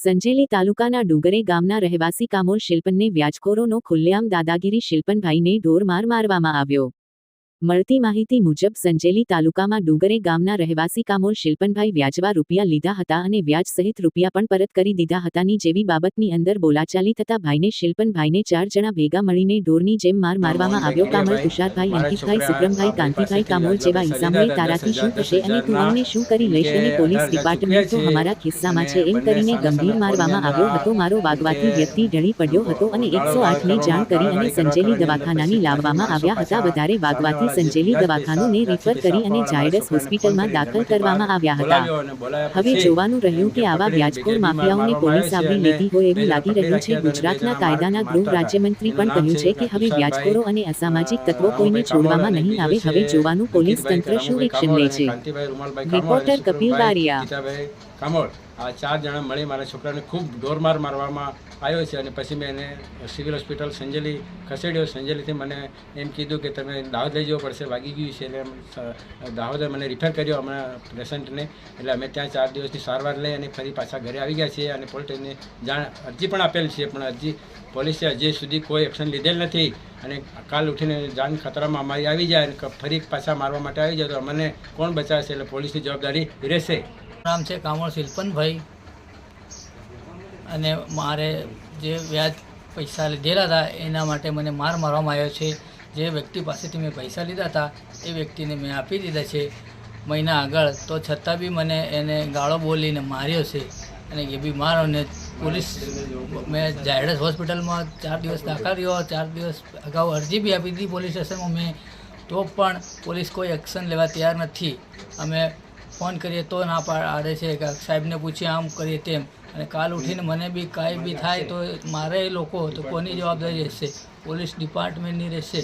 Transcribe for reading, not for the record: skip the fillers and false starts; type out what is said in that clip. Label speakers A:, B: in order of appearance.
A: સંજેલી તાલુકાના ડુગરે ગામના રહેવાસી કામોલ શિલ્પનને વ્યાજખોરોનો ખુલ્લેઆમ દાદાગીરી શિલ્પનભાઈને ઢોરમાર મારવામાં આવ્યો। મળતી માહિતી મુજબ સંજેલી તાલુકામાં ડુગરે ગામના રહેવાસી કામોલ શિલ્પનભાઈ વ્યાજવા રૂપિયા લીધા હતા અને વ્યાજ સહિત રૂપિયા પણ પરત કરી દીધા હતાની જેવી બાબતની અંદર બોલાચાલી થતા ભાઈને શિલ્પનભાઈને 4 જણા ભેગા મળીને ઢોરની જેમ માર મારવામાં આવ્યો। કામોલ તુષારભાઈ, અંકિતભાઈ, સુપ્રમભાઈ, કાંતિભાઈ કામોલ જેવા ઈસામોએ તારાથી શું થશે અને તું અમને શું કરી લઈશ અને પોલીસ ડિપાર્ટમેન્ટ તો અમારા ખિસ્સામાં છે એમ કરીને ગંભીર મારવામાં આવ્યો હતો। મારો વાગવાથી વ્યક્તિ ઢળી પડ્યો હતો અને 108 ને જાણ કરી અને સંજેલી દવાખાનાની લાવવામાં આવ્યા હતા। વધારે વાગવાથી સંજેલી દવાખાનું ને રિફર કરી અને ઝાયડસ હોસ્પિટલમાં દાખલ કરવામાં આવ્યા હતા। હવે જોવાનું રહ્યું કે આવા વ્યાજખોર માફિયાઓને પોલીસ આવરી લેતી હોય એવું લાગી રહ્યું છે। ગુજરાતના કાયદાના ગૃહ રાજ્યમંત્રી પણ કહ્યું છે કે હવે વ્યાજખોરો અને અસામાજિક તત્વો કોઈને છોડવામાં નહીં આવે। હવે જોવાનું પોલીસ તંત્ર શું એક્શન લે છે। રિપોર્ટર કપિલ બારિયા,
B: કામોલ। આ 4 જણા મળી મારા છોકરાને ખૂબ ઢોરમાર મારવામાં આવ્યો છે અને પછી મેં એને સિવિલ હોસ્પિટલ સંજેલી ખસેડ્યો। સંજેલીથી મને એમ કીધું કે તમે દાહોદ લઈ જવું પડશે, વાગી ગયું છે, એટલે દાહોદ મને રિફર કર્યો હમણાં પેશન્ટને। એટલે અમે ત્યાં 4 દિવસની સારવાર લઈ અને ફરી પાછા ઘરે આવી ગયા છીએ અને પોલીસને અરજી પણ આપેલ છે, પણ અરજી પોલીસે હજી સુધી કોઈ એક્શન લીધેલ નથી। અને કાલ ઉઠીને જાન ખતરામાં અમારી આવી જાય અને ફરી પાછા મારવા માટે આવી જાય તો અમને કોણ બચાવશે? એટલે પોલીસની જવાબદારી રહેશે।
C: નામ છે કામોલ શિલ્પનભાઈ અને મારે જે વ્યાજ પૈસા લીધેલા હતા એના માટે મને મારવામાં આવ્યો છે। જે વ્યક્તિ પાસેથી મેં પૈસા લીધા હતા એ વ્યક્તિને મેં આપી દીધા છે મહિના આગળ, તો છતાં બી મને એને ગાળો બોલીને માર્યો છે અને એ બી મારો ને પોલીસ મેં ઝાયડસ હોસ્પિટલમાં 4 દિવસ દાખલ રહ્યો। 4 દિવસ અગાઉ અરજી બી આપી હતી પોલીસ સ્ટેશનમાં મેં, તો પણ પોલીસ કોઈ એક્શન લેવા તૈયાર નથી। અમે ફોન કરીએ તો ના પાડે છે કે સાહેબને પૂછીએ આમ કરીએ તેમ, અને કાલ ઉઠીને મને બી કાંઈ બી થાય તો મારે લોકો તો કોની જવાબદારી રહેશે? પોલીસ ડિપાર્ટમેન્ટની રહેશે।